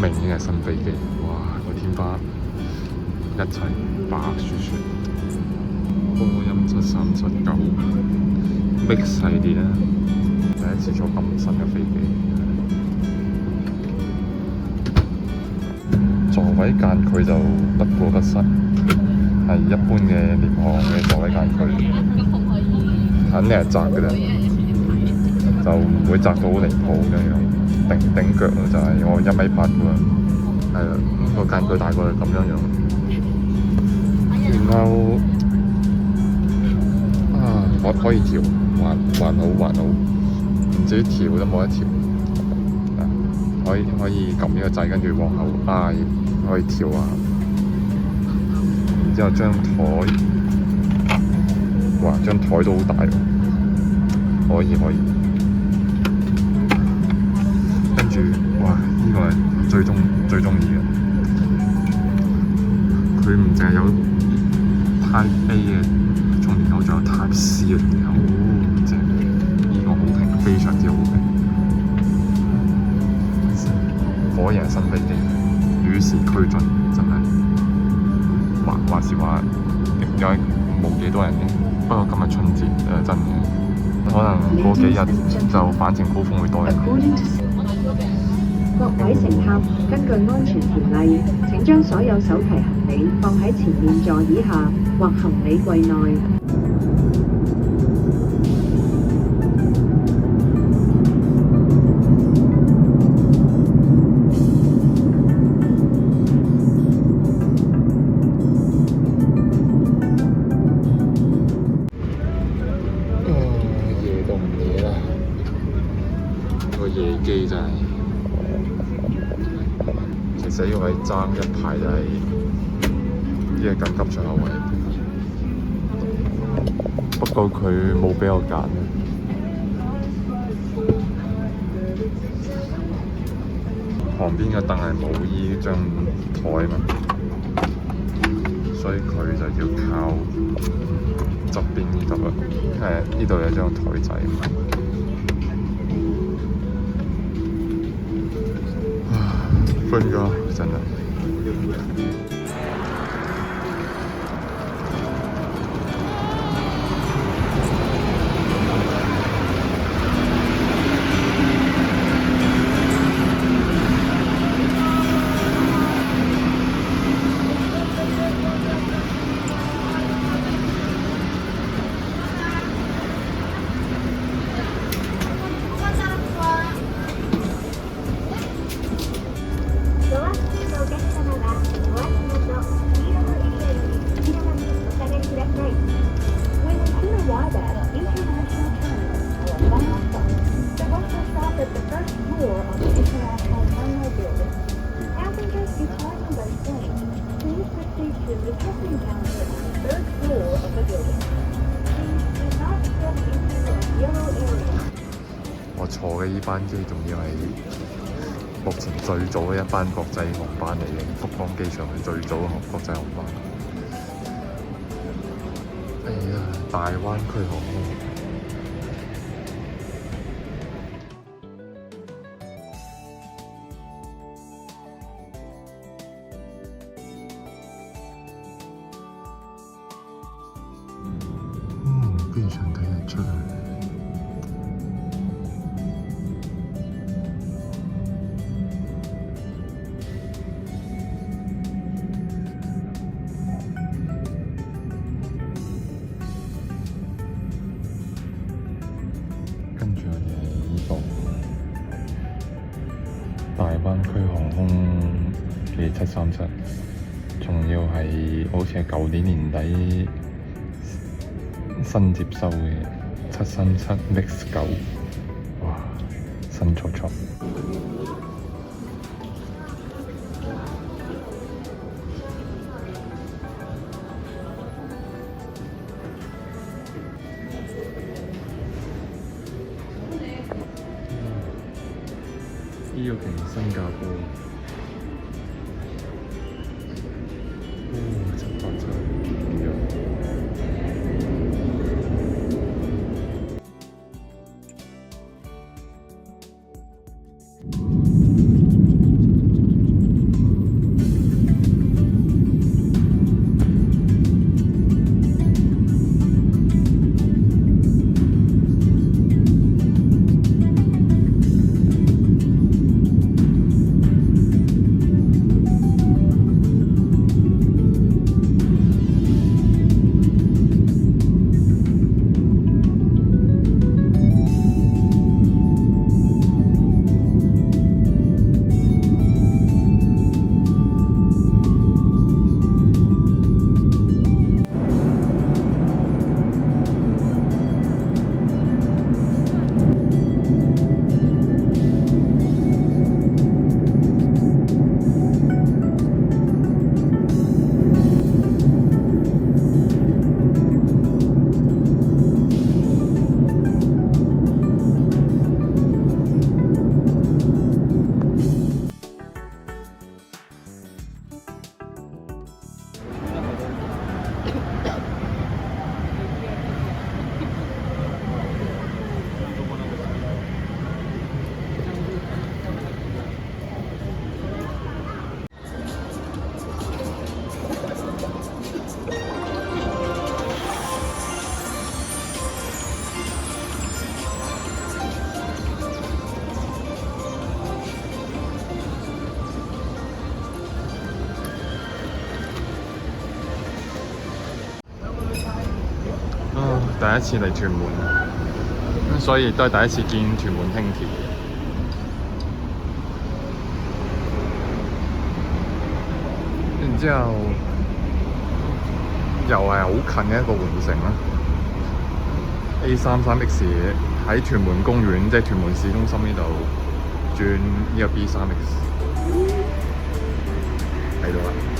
明顯係新飛機。哇！個天花一齊白雪雪。波音737-9 Mix 系列啊，第一次坐咁新嘅飛機。座位間距就不過不失，係一般嘅廉航嘅座位間距，肯定係窄嘅啦，就唔會窄到好離譜咁樣。頂腳就係我1米8喎，係啦，個間距大概係咁樣樣。然後可以調，還好，唔至於調都冇得調。可以撳呢個掣，跟住往後拉，可以調下。然之後張台，哇！張台都好大喎，可以。跟住，哇！呢個係最鍾意嘅，佢唔淨係有 Type A 嘅充電口，仲有 Type C 嘅充電口，好正！呢個好平，非常之好平。果然係新飛機，與時俱進，真係。話時話，應該冇幾多人嘅。不過今日春節真嘅，可能過幾日就反程高峰會多人。各位乘客，根據安全條例，請將所有手提行李放喺前面座椅下或行李櫃內。夜都唔夜啦，個夜機真係，其實呢個位爭一排就係呢個緊急出口位，不過佢冇俾我揀，旁邊嘅凳係冇呢張台嘛，所以佢就要靠側邊呢度啊，呢度有張台仔。瞓咗真係。我坐嘅呢班機仲要係目前最早嘅一班國際航班嚟嘅，福岡機場係最早嘅國際航班。大灣區航空。機場睇日出啊！跟住我哋呢度大灣區航空嘅737，仲要係好似係舊年年底新接收嘅737 Mix 9，哇！新錯錯。呢個係新加坡。787第一次嚟屯門，咁所以亦都係第一次見屯門輕鐵。然之後又係好近嘅一個換乘啦。A33X 喺屯門公園，即係屯門市中心呢度轉呢個 B3X 喺度啦。